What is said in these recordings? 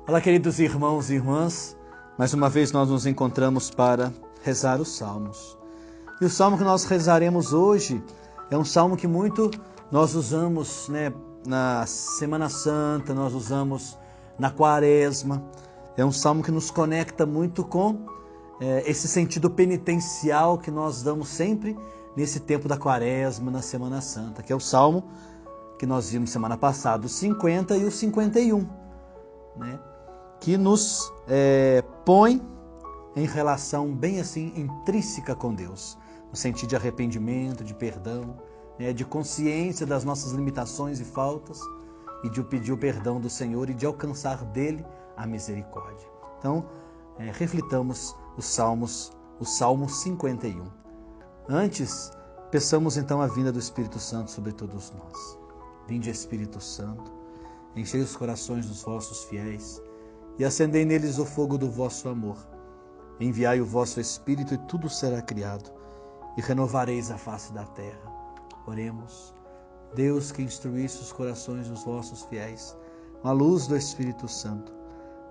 Olá, queridos irmãos e irmãs. Mais uma vez nós nos encontramos para rezar os salmos. E o salmo que nós rezaremos hoje é um salmo que muito nós usamos, na Semana Santa, nós usamos na Quaresma. É um salmo que nos conecta muito com esse sentido penitencial que nós damos sempre nesse tempo da Quaresma, na Semana Santa, que é o salmo que nós vimos semana passada, o 50 e o 51, que nos põe em relação bem assim intrínseca com Deus, no sentido de arrependimento, de perdão, de consciência das nossas limitações e faltas e de pedir o perdão do Senhor e de alcançar dele a misericórdia. Então, reflitamos o Salmo 51. Antes, peçamos então a vinda do Espírito Santo sobre todos nós. Vinde, Espírito Santo, enchei os corações dos vossos fiéis e acendei neles o fogo do vosso amor. Enviai o vosso Espírito e tudo será criado, e renovareis a face da terra. Oremos. Deus, que instruísse os corações dos vossos fiéis, com a luz do Espírito Santo,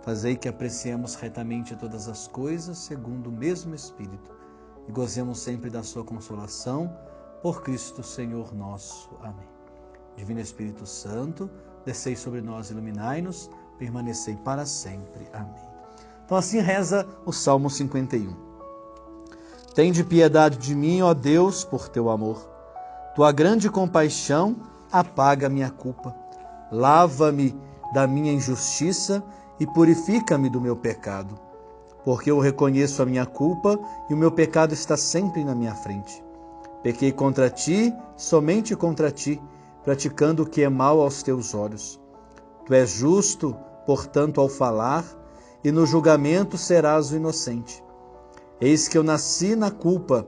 fazei que apreciemos retamente todas as coisas segundo o mesmo Espírito e gozemos sempre da sua consolação, por Cristo Senhor nosso. Amém. Divino Espírito Santo, descei sobre nós, iluminai-nos, permanecei para sempre. Amém. Então assim reza o Salmo 51. Tende piedade de mim, ó Deus, por teu amor. Tua grande compaixão apaga minha culpa. Lava-me da minha injustiça e purifica-me do meu pecado. Porque eu reconheço a minha culpa e o meu pecado está sempre na minha frente. Pequei contra ti, somente contra ti, praticando o que é mal aos teus olhos. Tu és justo, portanto, ao falar, e no julgamento serás o inocente. Eis que eu nasci na culpa,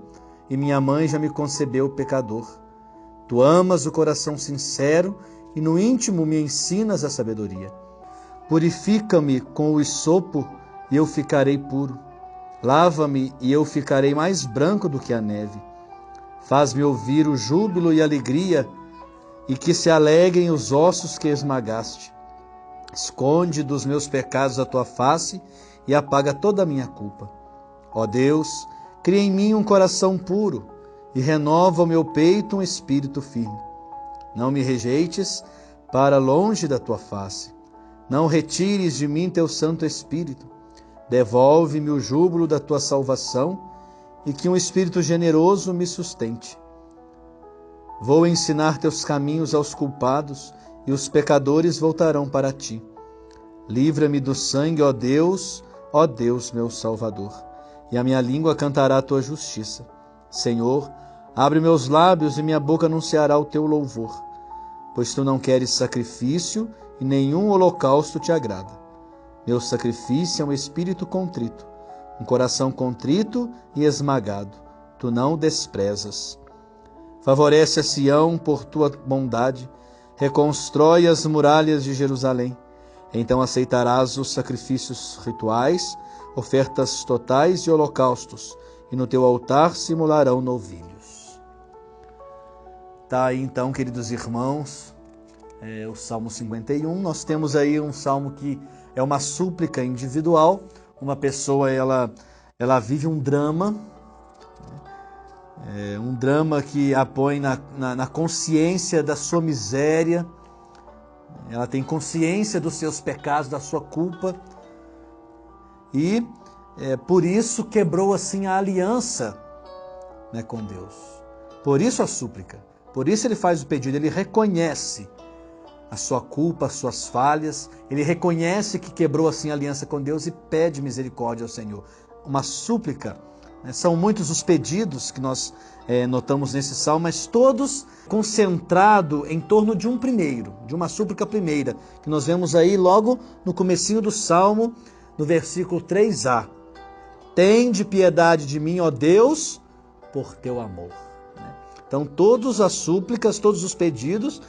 e minha mãe já me concebeu pecador. Tu amas o coração sincero, e no íntimo me ensinas a sabedoria. Purifica-me com o hisopo, e eu ficarei puro. Lava-me, e eu ficarei mais branco do que a neve. Faz-me ouvir o júbilo e a alegria, e que se alegrem os ossos que esmagaste. Esconde dos meus pecados a tua face e apaga toda a minha culpa. Ó Deus, cria em mim um coração puro e renova o meu peito um espírito firme. Não me rejeites para longe da tua face. Não retires de mim teu Santo Espírito. Devolve-me o júbilo da tua salvação e que um espírito generoso me sustente. Vou ensinar teus caminhos aos culpados e os pecadores voltarão para ti. Livra-me do sangue, ó Deus meu Salvador, e a minha língua cantará a tua justiça. Senhor, abre meus lábios e minha boca anunciará o teu louvor, pois tu não queres sacrifício e nenhum holocausto te agrada. Meu sacrifício é um espírito contrito, um coração contrito e esmagado, tu não desprezas. Favorece a Sião por tua bondade, reconstrói as muralhas de Jerusalém. Então aceitarás os sacrifícios rituais, ofertas totais e holocaustos, e no teu altar se imolarão novilhos. Tá aí então, queridos irmãos, o Salmo 51. Nós temos aí um salmo que é uma súplica individual. Uma pessoa, ela vive um drama, um drama que a põe na consciência da sua miséria. Ela tem consciência dos seus pecados, da sua culpa, e por isso quebrou assim a aliança com Deus. Por isso a súplica, por isso ele faz o pedido, ele reconhece a sua culpa, as suas falhas, ele reconhece que quebrou assim a aliança com Deus e pede misericórdia ao Senhor. Uma súplica. São muitos os pedidos que nós notamos nesse salmo, mas todos concentrados em torno de um primeiro, de uma súplica primeira, que nós vemos aí logo no comecinho do salmo, no versículo 3a. Tende piedade de mim, ó Deus, por teu amor. Então todas as súplicas, todos os pedidos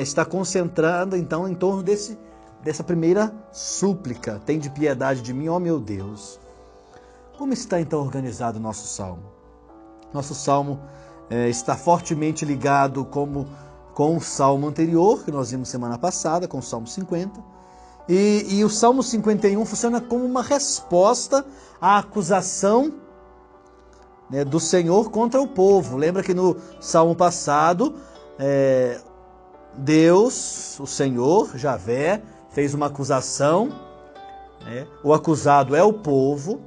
está concentrando então em torno dessa primeira súplica. Tende piedade de mim, ó meu Deus. Como está então organizado o nosso salmo? Nosso salmo está fortemente ligado com o salmo anterior, que nós vimos semana passada, com o Salmo 50, E o Salmo 51 funciona como uma resposta à acusação, né, do Senhor contra o povo. Lembra que no Salmo passado, Deus, o Senhor, Javé, fez uma acusação, né? O acusado é o povo,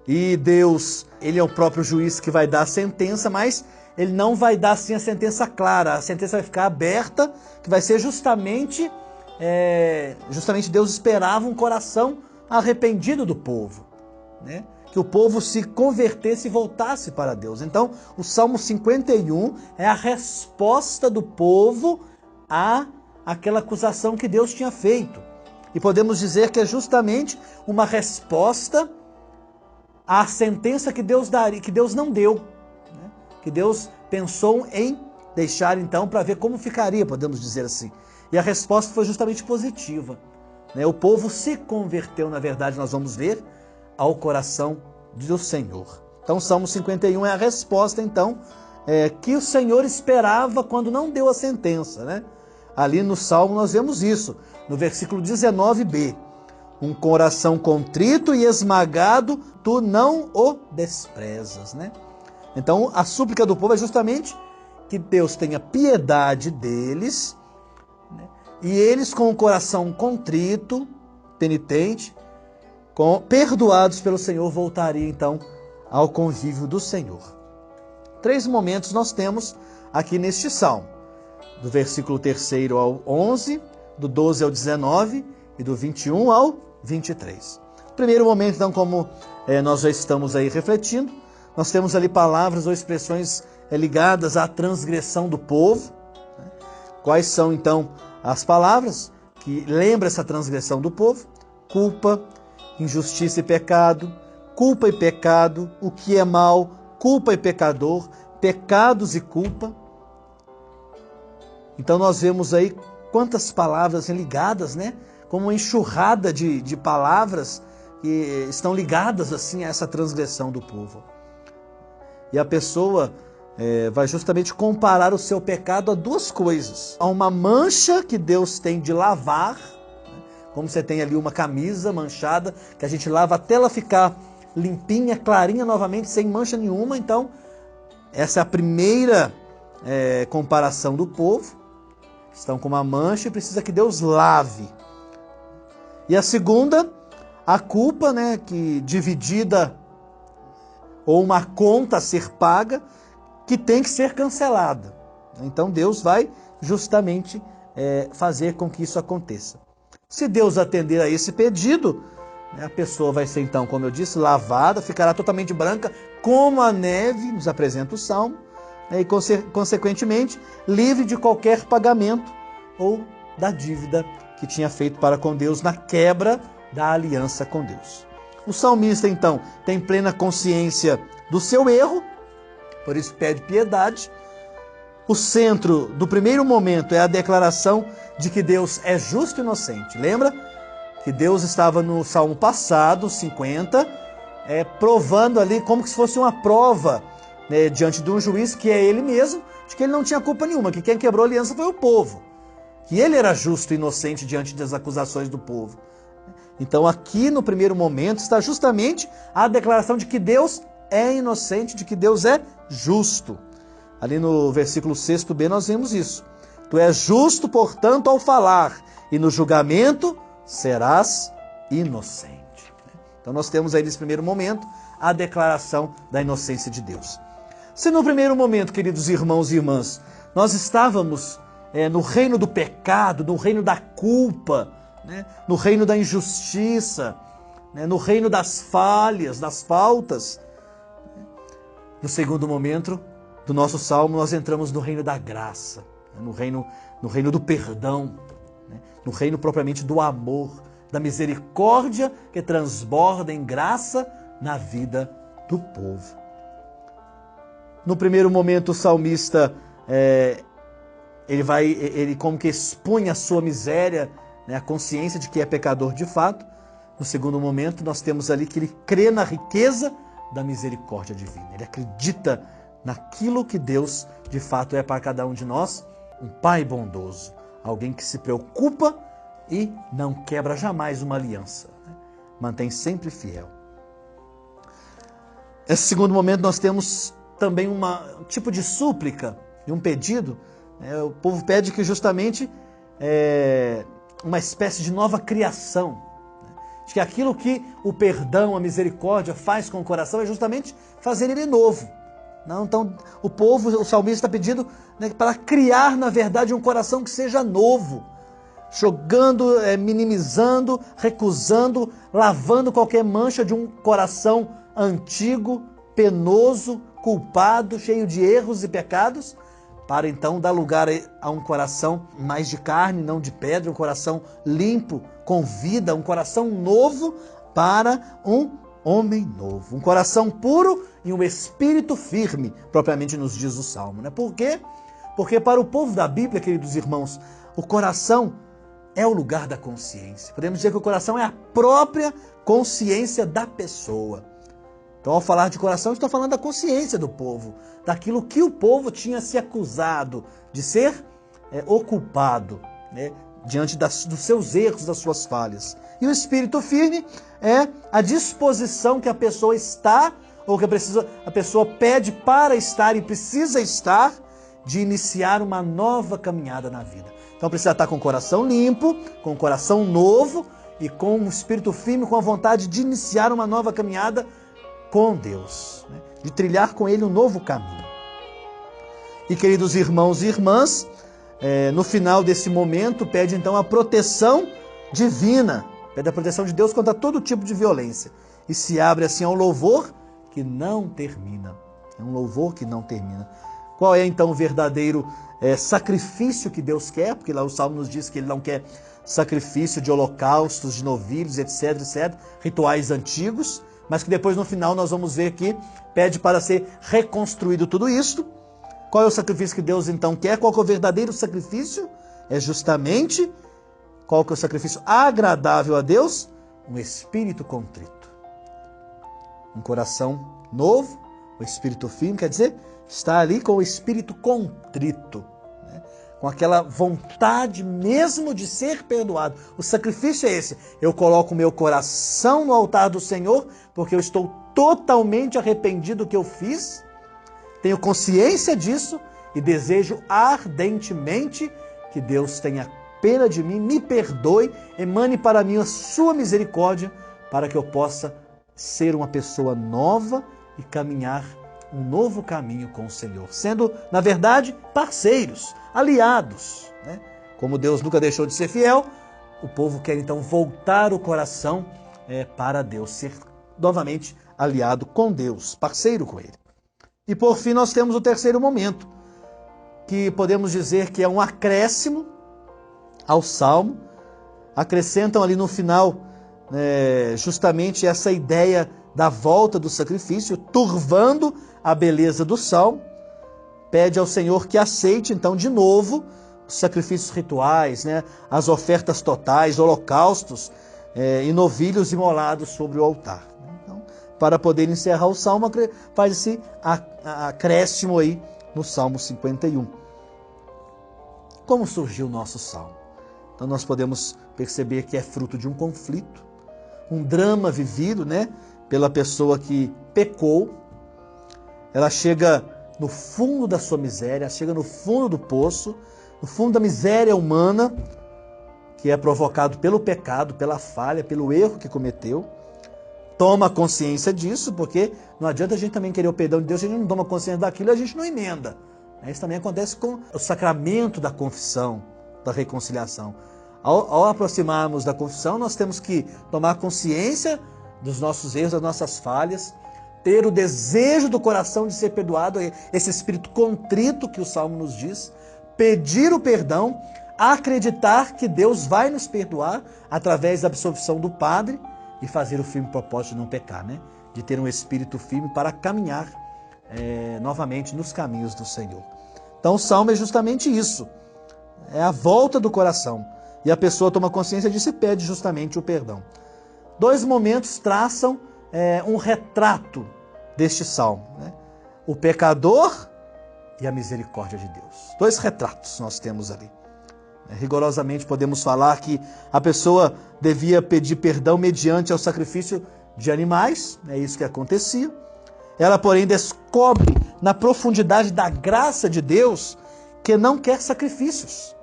e Deus, ele é o próprio juiz que vai dar a sentença, mas ele não vai dar assim a sentença clara, a sentença vai ficar aberta, que vai ser justamente Deus esperava um coração arrependido do povo, né? Que o povo se convertesse e voltasse para Deus. Então, o Salmo 51 é a resposta do povo àquela acusação que Deus tinha feito. E podemos dizer que é justamente uma resposta à sentença que Deus daria, que Deus não deu, né? Que Deus pensou em deixar então para ver como ficaria, podemos dizer assim. E a resposta foi justamente positiva, né? O povo se converteu, na verdade, nós vamos ver, ao coração do Senhor. Então, o Salmo 51 é a resposta, então, que o Senhor esperava quando não deu a sentença, né? Ali no Salmo nós vemos isso, no versículo 19b. Um coração contrito e esmagado, tu não o desprezas, né? Então, a súplica do povo é justamente que Deus tenha piedade deles, né? E eles com o coração contrito, penitente, perdoados pelo Senhor, voltariam então ao convívio do Senhor. 3 momentos nós temos aqui neste Salmo, do versículo 3º ao 11, do 12 ao 19 e do 21 ao 23. Primeiro momento, então, como nós já estamos aí refletindo, nós temos ali palavras ou expressões ligadas à transgressão do povo, né? Quais são então as palavras que lembram essa transgressão do povo? Culpa, injustiça e pecado, culpa e pecado, o que é mal, culpa e pecador, pecados e culpa. Então nós vemos aí quantas palavras ligadas, né? Como uma enxurrada de palavras que estão ligadas assim a essa transgressão do povo. E a pessoa vai justamente comparar o seu pecado a 2 coisas. A uma mancha que Deus tem de lavar, como você tem ali uma camisa manchada, que a gente lava até ela ficar limpinha, clarinha novamente, sem mancha nenhuma. Então, essa é a primeira comparação do povo. Estão com uma mancha e precisa que Deus lave. E a segunda, a culpa, né, que dividida, ou uma conta a ser paga, que tem que ser cancelada. Então, Deus vai justamente fazer com que isso aconteça. Se Deus atender a esse pedido, a pessoa vai ser então, como eu disse, lavada, ficará totalmente branca, como a neve, nos apresenta o Salmo, e consequentemente livre de qualquer pagamento ou da dívida que tinha feito para com Deus na quebra da aliança com Deus. O salmista então tem plena consciência do seu erro, por isso pede piedade. O centro do primeiro momento é a declaração de que Deus é justo e inocente. Lembra que Deus estava no Salmo passado, 50, provando ali como se fosse uma prova, né, diante de um juiz que é ele mesmo, de que ele não tinha culpa nenhuma, que quem quebrou a aliança foi o povo, que ele era justo e inocente diante das acusações do povo. Então aqui no primeiro momento está justamente a declaração de que Deus é inocente, de que Deus é justo. Ali no versículo 6b nós vemos isso. Tu és justo, portanto, ao falar, e no julgamento serás inocente. Então nós temos aí nesse primeiro momento a declaração da inocência de Deus. Se no primeiro momento, queridos irmãos e irmãs, nós estávamos no reino do pecado, no reino da culpa, né, no reino da injustiça, né, no reino das falhas, das faltas, no segundo momento do nosso salmo, nós entramos no reino da graça, no reino do perdão, né? No reino propriamente do amor, da misericórdia que transborda em graça na vida do povo. No primeiro momento, o salmista, ele como que expõe a sua miséria, né? A consciência de que é pecador de fato. No segundo momento, nós temos ali que ele crê na riqueza da misericórdia divina. Ele acredita naquilo que Deus de fato é para cada um de nós, um Pai bondoso, alguém que se preocupa e não quebra jamais uma aliança, né? Mantém sempre fiel. Nesse segundo momento nós temos também um tipo de súplica e um pedido. O povo pede que justamente uma espécie de nova criação. De que aquilo que o perdão, a misericórdia faz com o coração é justamente fazer ele novo. Não, então o salmista está pedindo, né, para criar na verdade um coração que seja novo. Jogando, minimizando, recusando, lavando qualquer mancha de um coração antigo, penoso, culpado, cheio de erros e pecados, para então dar lugar a um coração mais de carne, não de pedra, um coração limpo, com vida, um coração novo para um homem novo. Um coração puro e um espírito firme, propriamente nos diz o Salmo, né? Por quê? Porque para o povo da Bíblia, queridos irmãos, o coração é o lugar da consciência. Podemos dizer que o coração é a própria consciência da pessoa. Então, ao falar de coração, estou falando da consciência do povo, daquilo que o povo tinha se acusado de ser ocupado, né, diante dos seus erros, das suas falhas. E o espírito firme é a disposição que a pessoa está, ou que a pessoa pede para estar e precisa estar, de iniciar uma nova caminhada na vida. Então precisa estar com o coração limpo, com o coração novo e com um espírito firme, com a vontade de iniciar uma nova caminhada com Deus, né? De trilhar com Ele um novo caminho. E queridos irmãos e irmãs, no final desse momento pede então a proteção divina, pede a proteção de Deus contra todo tipo de violência e se abre assim ao louvor que não termina. É um louvor que não termina. Qual é então o verdadeiro sacrifício que Deus quer? Porque lá o Salmo nos diz que Ele não quer sacrifício de holocaustos, de novilhos, etc, etc, rituais antigos, mas que depois no final nós vamos ver que pede para ser reconstruído tudo isso. Qual é o sacrifício que Deus então quer? Qual que é o verdadeiro sacrifício? É justamente, qual que é o sacrifício agradável a Deus? Um espírito contrito. Um coração novo, o espírito firme, quer dizer, está ali com o espírito contrito, né? Com aquela vontade mesmo de ser perdoado. O sacrifício é esse. Eu coloco o meu coração no altar do Senhor, porque eu estou totalmente arrependido do que eu fiz, tenho consciência disso e desejo ardentemente que Deus tenha pena de mim, me perdoe, emane para mim a sua misericórdia, para que eu possa ser uma pessoa nova e caminhar um novo caminho com o Senhor, sendo, na verdade, parceiros, aliados, né? Como Deus nunca deixou de ser fiel, o povo quer então voltar o coração para Deus, ser novamente aliado com Deus, parceiro com Ele. E por fim nós temos o terceiro momento, que podemos dizer que é um acréscimo ao Salmo, acrescentam ali no final justamente essa ideia da volta do sacrifício, turvando a beleza do Salmo, pede ao Senhor que aceite então de novo os sacrifícios rituais, né, as ofertas totais, holocaustos e novilhos imolados sobre o altar. Então, para poder encerrar o Salmo, faz esse acréscimo aí no Salmo 51. Como surgiu o nosso Salmo? Então nós podemos perceber que é fruto de um conflito, um drama vivido, né, pela pessoa que pecou. Ela chega no fundo da sua miséria, chega no fundo do poço, no fundo da miséria humana, que é provocado pelo pecado, pela falha, pelo erro que cometeu. Toma consciência disso, porque não adianta a gente também querer o perdão de Deus, se a gente não toma consciência daquilo, a gente não emenda. Isso também acontece com o sacramento da confissão, da reconciliação. Ao aproximarmos da confissão, nós temos que tomar consciência dos nossos erros, das nossas falhas, ter o desejo do coração de ser perdoado, esse espírito contrito que o Salmo nos diz, pedir o perdão, acreditar que Deus vai nos perdoar através da absolvição do Padre e fazer o firme propósito de não pecar, né? De ter um espírito firme para caminhar novamente nos caminhos do Senhor. Então o Salmo é justamente isso, é a volta do coração. E a pessoa toma consciência disso e pede justamente o perdão. Dois momentos traçam um retrato deste salmo, né? O pecador e a misericórdia de Deus. Dois retratos nós temos ali. Rigorosamente podemos falar que a pessoa devia pedir perdão mediante ao sacrifício de animais, é isso que acontecia. Ela, porém, descobre na profundidade da graça de Deus que não quer sacrifícios,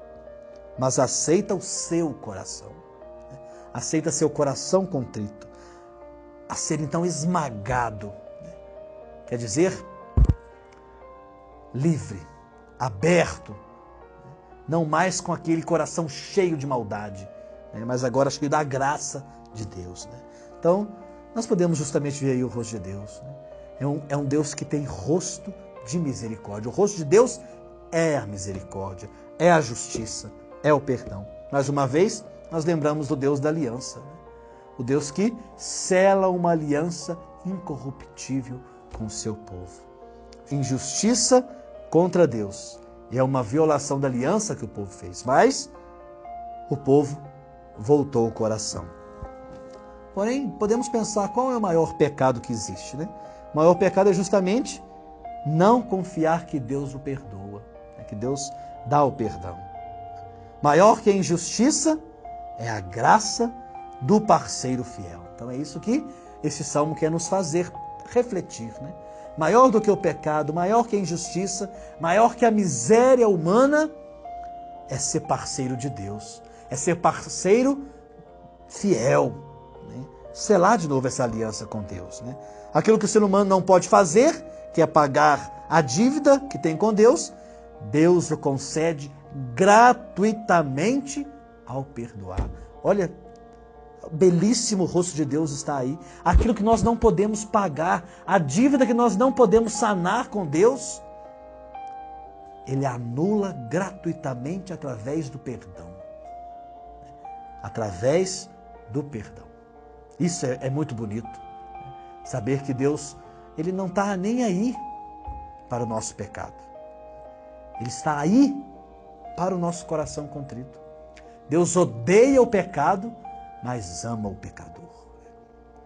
mas aceita o seu coração. Aceita seu coração contrito, a ser então esmagado. Quer dizer, livre, aberto, não mais com aquele coração cheio de maldade, mas agora cheio da graça de Deus. Então, nós podemos justamente ver aí o rosto de Deus. É um Deus que tem rosto de misericórdia. O rosto de Deus é a misericórdia, é a justiça, é o perdão. Mais uma vez, nós lembramos do Deus da aliança, o Deus que sela uma aliança incorruptível com o seu povo. Injustiça contra Deus. E é uma violação da aliança que o povo fez. Mas o povo voltou o coração. Porém, podemos pensar qual é o maior pecado que existe, O maior pecado é justamente não confiar que Deus o perdoa, que Deus dá o perdão. Maior que a injustiça é a graça do parceiro fiel. Então é isso que esse salmo quer nos fazer refletir, Maior do que o pecado, maior que a injustiça, maior que a miséria humana, é ser parceiro de Deus, é ser parceiro fiel, selar de novo essa aliança com Deus. Aquilo que o ser humano não pode fazer, que é pagar a dívida que tem com Deus, Deus o concede gratuitamente ao perdoar. Olha, belíssimo rosto de Deus está aí. Aquilo que nós não podemos pagar, a dívida que nós não podemos sanar com Deus, Ele anula gratuitamente através do perdão. Através do perdão. Isso é muito bonito. Saber que Deus, Ele não está nem aí para o nosso pecado. Ele está aí para o nosso coração contrito. Deus odeia o pecado, mas ama o pecador.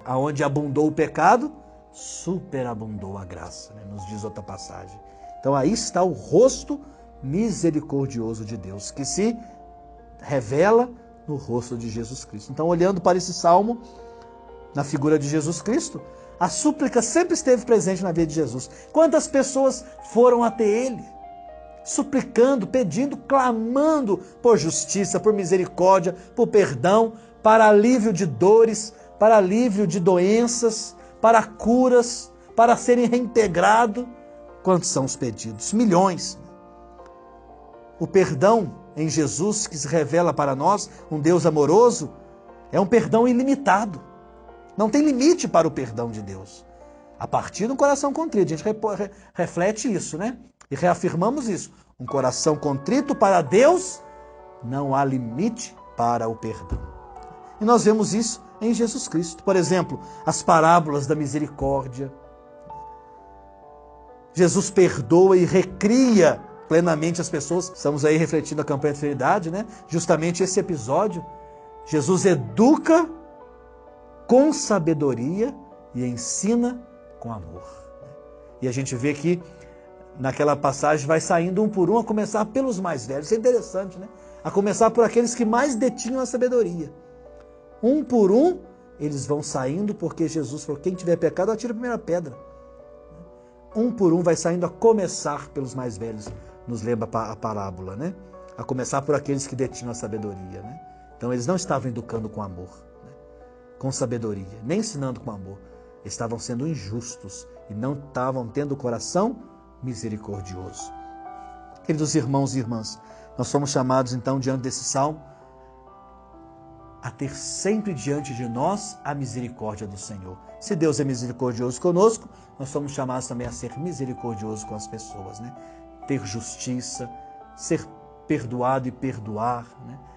Aonde abundou o pecado, superabundou a graça, nos diz outra passagem. Então aí está o rosto misericordioso de Deus, que se revela no rosto de Jesus Cristo. Então, olhando para esse salmo, na figura de Jesus Cristo, a súplica sempre esteve presente na vida de Jesus. Quantas pessoas foram até Ele, suplicando, pedindo, clamando por justiça, por misericórdia, por perdão, para alívio de dores, para alívio de doenças, para curas, para serem reintegrados. Quantos são os pedidos? Milhões. O perdão em Jesus, que se revela para nós, um Deus amoroso, é um perdão ilimitado. Não tem limite para o perdão de Deus. A partir do coração contrito, a gente reflete isso, E reafirmamos isso. Um coração contrito para Deus, não há limite para o perdão. E nós vemos isso em Jesus Cristo. Por exemplo, as parábolas da misericórdia. Jesus perdoa e recria plenamente as pessoas. Estamos aí refletindo a campanha de fidelidade, Justamente esse episódio. Jesus educa com sabedoria e ensina com amor. E a gente vê que naquela passagem vai saindo um por um, a começar pelos mais velhos. Isso é interessante, A começar por aqueles que mais detinham a sabedoria. Um por um, eles vão saindo, porque Jesus falou, quem tiver pecado, atira a primeira pedra. Um por um vai saindo, a começar pelos mais velhos, nos lembra a parábola, A começar por aqueles que detinham a sabedoria, Então eles não estavam educando com amor, com sabedoria, nem ensinando com amor. Estavam sendo injustos e não estavam tendo o coração misericordioso. Queridos irmãos e irmãs, nós somos chamados então, diante desse salmo, a ter sempre diante de nós a misericórdia do Senhor. Se Deus é misericordioso conosco, nós somos chamados também a ser misericordiosos com as pessoas, Ter justiça, ser perdoado e perdoar,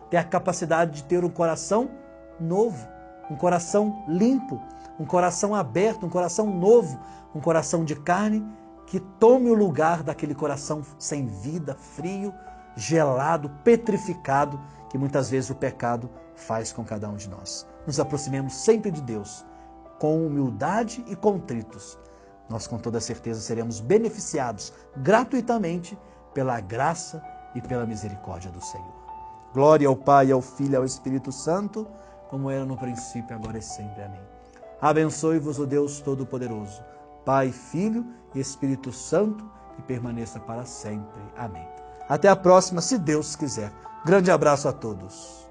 Ter a capacidade de ter um coração novo, um coração limpo, um coração aberto, um coração novo, um coração de carne que tome o lugar daquele coração sem vida, frio, gelado, petrificado, que muitas vezes o pecado faz com cada um de nós. Nos aproximemos sempre de Deus, com humildade e contritos. Nós com toda certeza seremos beneficiados gratuitamente pela graça e pela misericórdia do Senhor. Glória ao Pai, ao Filho e ao Espírito Santo, como era no princípio, agora e sempre. Amém. Abençoe-vos o Deus Todo-Poderoso, Pai, Filho e Espírito Santo, e permaneça para sempre. Amém. Até a próxima, se Deus quiser. Grande abraço a todos.